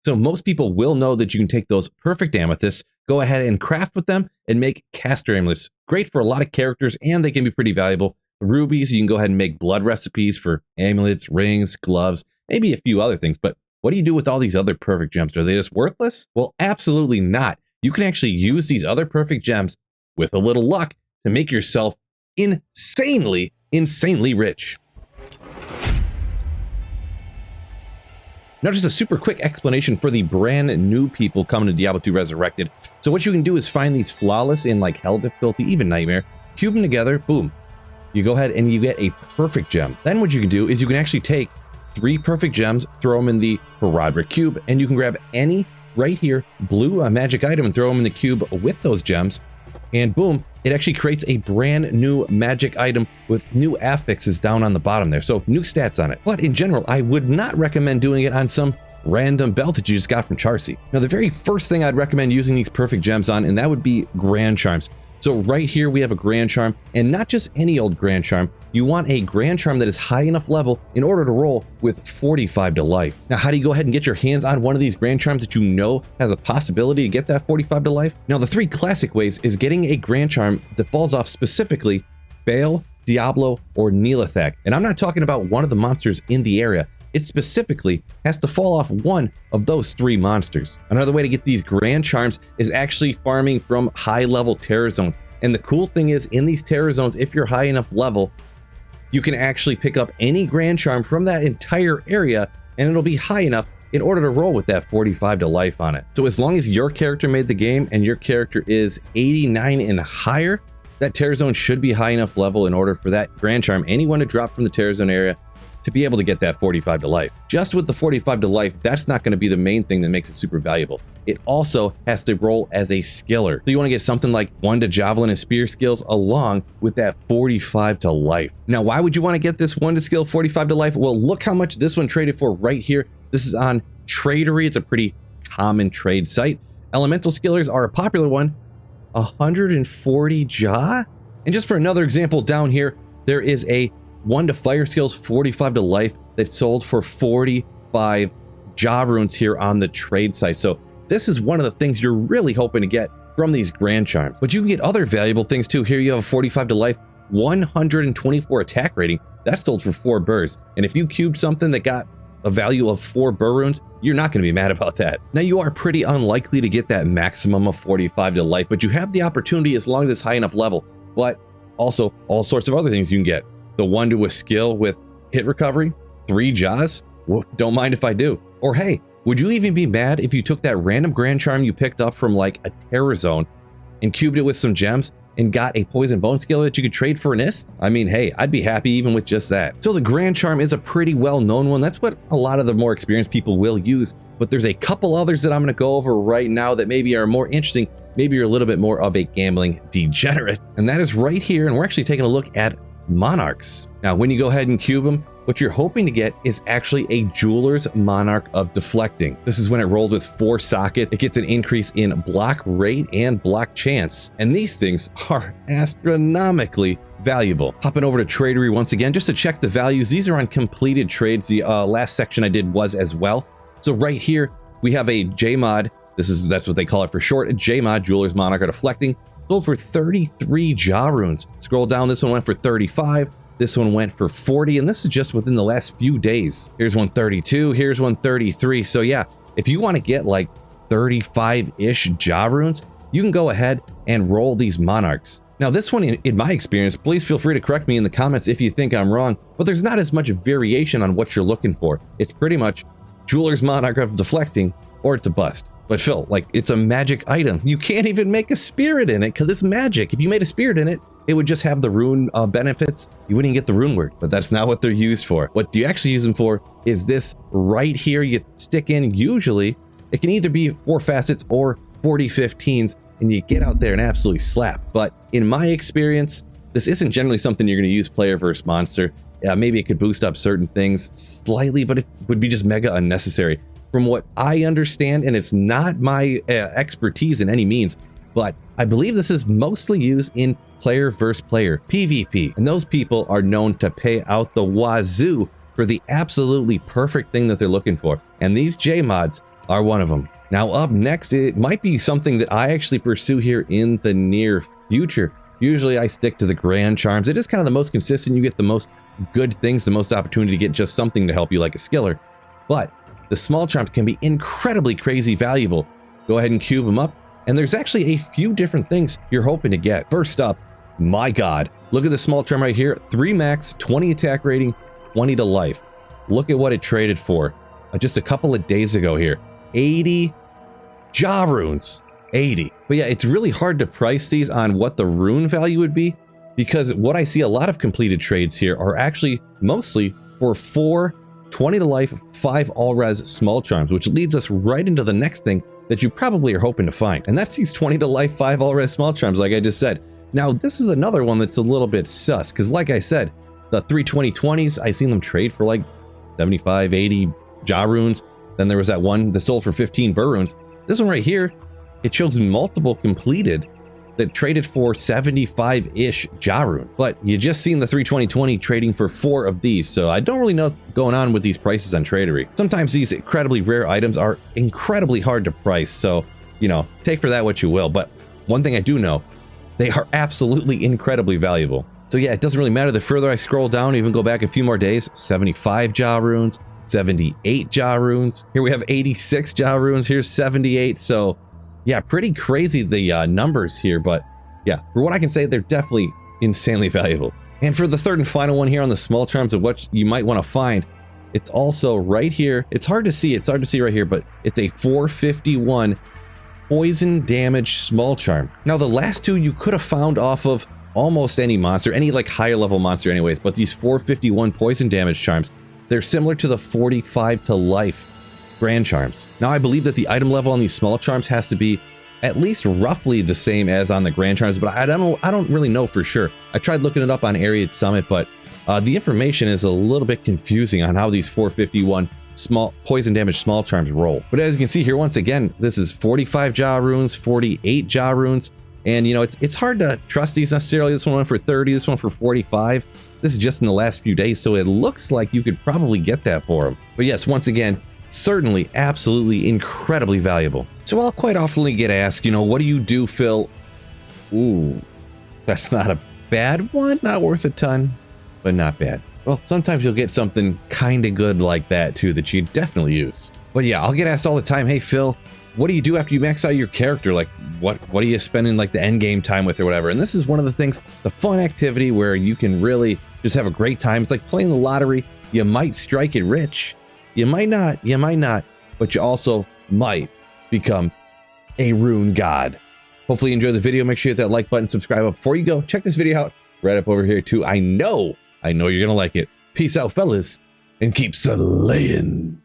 So most people will know that you can take those perfect amethysts, go ahead and craft with them and make caster amulets. Great for a lot of characters, and they can be pretty valuable. Rubies, you can go ahead and make blood recipes for amulets, rings, gloves, maybe a few other things. But what do you do with all these other perfect gems? Are they just worthless? Well, absolutely not. You can actually use these other perfect gems with a little luck to make yourself insanely rich. Now, just a super quick explanation for the brand new people coming to Diablo 2 Resurrected. So what you can do is find these flawless in like hell difficulty, even nightmare, cube them together, boom. You go ahead and you get a perfect gem. Then what you can do is you can actually take 3 perfect gems, throw them in the Roderick cube, and you can grab any right here blue magic item and throw them in the cube with those gems, and boom, it actually creates a brand new magic item with new affixes down on the bottom there, so new stats on it. But in general, I would not recommend doing it on some random belt that you just got from Charcy. Now, the very first thing I'd recommend using these perfect gems on, and that would be Grand Charms. So right here we have a Grand Charm, and not just any old Grand Charm. You want a Grand Charm that is high enough level in order to roll with 45 to life. Now, how do you go ahead and get your hands on one of these Grand Charms that you know has a possibility to get that 45 to life? Now, the 3 classic ways is getting a Grand Charm that falls off specifically Baal, Diablo, or Neelathak. And I'm not talking about one of the monsters in the area. It specifically has to fall off one of those 3 monsters. Another way to get these Grand Charms is actually farming from high-level terror zones. And the cool thing is, in these terror zones, if you're high enough level, you can actually pick up any Grand Charm from that entire area, and it'll be high enough in order to roll with that 45 to life on it. So as long as your character made the game and your character is 89 and higher, that terror zone should be high enough level in order for that Grand Charm, anyone to drop from the terror zone area, to be able to get that 45 to life. Just with the 45 to life, that's not going to be the main thing that makes it super valuable. It also has to roll as a skiller. So you want to get something like 1 to javelin and spear skills along with that 45 to life. Now, why would you want to get this 1 to skill 45 to life? Well, look how much this one traded for right here. This is on Tradery. It's a pretty common trade site. Elemental skillers are a popular one, 140 jaw. And just for another example down here, there is a 1 to fire skills 45 to life that sold for 45 jaw runes here on the trade site. So this is one of the things you're really hoping to get from these Grand Charms. But you can get other valuable things too. Here you have a 45 to life, 124 attack rating. That sold for 4 burrs. And if you cubed something that got a value of 4 burr runes, you're not going to be mad about that. Now, you are pretty unlikely to get that maximum of 45 to life, but you have the opportunity as long as it's high enough level. But also all sorts of other things you can get. The 1 to a skill with hit recovery, 3 jaws. Well, don't mind if I do. Or hey, would you even be mad if you took that random Grand Charm you picked up from like a terror zone and cubed it with some gems and got a poison bone skill that you could trade for an ist? I mean, hey, I'd be happy even with just that. So the Grand Charm is a pretty well-known one. That's what a lot of the more experienced people will use. But there's a couple others that I'm going to go over right now that maybe are more interesting. Maybe you're a little bit more of a gambling degenerate. And that is right here. And we're actually taking a look at Monarchs. Now, when you go ahead and cube them, what you're hoping to get is actually a Jeweler's Monarch of Deflecting. This is when it rolled with 4 sockets. It gets an increase in block rate and block chance. And these things are astronomically valuable. Hopping over to Tradery once again, just to check the values. These are on completed trades. The last section I did was as well. So right here, we have a JMod. That's what they call it for short. A JMod, Jeweler's Monarch of Deflecting. Sold for 33 jaw runes. Scroll down, this one went for 35. This one went for 40, and this is just within the last few days. Here's one 32, here's one 33. So yeah, if you want to get like 35-ish jaw runes, you can go ahead and roll these Monarchs. Now this one, in my experience, please feel free to correct me in the comments if you think I'm wrong, but there's not as much variation on what you're looking for. It's pretty much Jeweler's Monarch of Deflecting, or it's a bust. But Phil, like, it's a magic item. You can't even make a spirit in it because it's magic. If you made a spirit in it, it would just have the rune benefits. You wouldn't get the rune word, but that's not what they're used for. What do you actually use them for is this right here. You stick in, usually, it can either be 4 facets or 40 15s, and you get out there and absolutely slap. But in my experience, this isn't generally something you're going to use player versus monster. Maybe it could boost up certain things slightly, but it would be just mega unnecessary. From what I understand, and it's not my expertise in any means, but I believe this is mostly used in player versus player PvP, and those people are known to pay out the wazoo for the absolutely perfect thing that they're looking for. And these J mods are one of them. Now up next, it might be something that I actually pursue here in the near future. Usually I stick to the grand charms. It is kind of the most consistent. You get the most good things, the most opportunity to get just something to help you like a skiller. But the small charms can be incredibly crazy valuable. Go ahead and cube them up. And there's actually a few different things you're hoping to get. First up, my God, look at the small charm right here. 3 max, 20 attack rating, 20 to life. Look at what it traded for just a couple of days ago here. 80 jaw runes. 80. But yeah, it's really hard to price these on what the rune value would be, because what I see a lot of completed trades here are actually mostly for 4 20 to life, 5 all-res small charms, which leads us right into the next thing that you probably are hoping to find. And that's these 20 to life, 5 all-res small charms, like I just said. Now, this is another one that's a little bit sus, because like I said, the 320/20s, I seen them trade for like 75, 80 jaw runes. Then there was that one that sold for 15 burr runes. This one right here, it shows multiple completed that traded for 75-ish jaw runes. But you just seen the 320/20 trading for 4 of these, so I don't really know what's going on with these prices on Tradery. Sometimes these incredibly rare items are incredibly hard to price, so, you know, take for that what you will. But one thing I do know, they are absolutely incredibly valuable. So yeah, it doesn't really matter. The further I scroll down, even go back a few more days, 75 jaw runes, 78 jaw runes. Here we have 86 jaw runes. Here's 78. So yeah, pretty crazy the numbers here. But yeah, for what I can say, they're definitely insanely valuable. And for the third and final one here on the small charms of what you might want to find, it's also right here. It's hard to see. It's hard to see right here, but it's a 451 poison damage small charm. Now the last two you could have found off of almost any monster, any like higher level monster anyways, but these 451 poison damage charms, they're similar to the 45 to life grand charms. Now I believe that the item level on these small charms has to be at least roughly the same as on the grand charms, but I don't really know for sure. I tried looking it up on Ariad Summit, but the information is a little bit confusing on how these 451 small poison damage small charms roll. But as you can see here, once again, this is 45 jaw runes, 48 jaw runes, and you know, it's hard to trust these necessarily. This one went for 30, this one for 45. This is just in the last few days, so it looks like you could probably get that for them. But yes, once again, certainly absolutely incredibly valuable. So I'll quite often get asked, you know, what do you do, Phil? Ooh, that's not a bad one. Not worth a ton, but not bad. Well, sometimes you'll get something kind of good like that too that you definitely use. But yeah, I'll get asked all the time, hey Phil, what do you do after you max out your character? Like what are you spending like the end game time with or whatever? And this is one of the things, the fun activity where you can really just have a great time. It's like playing the lottery. You might strike it rich. You might not, but you also might become a rune god. Hopefully you enjoyed the video. Make sure you hit that like button, subscribe up. Before you go, check this video out right up over here too. I know you're gonna like it. Peace out, fellas, and keep slaying.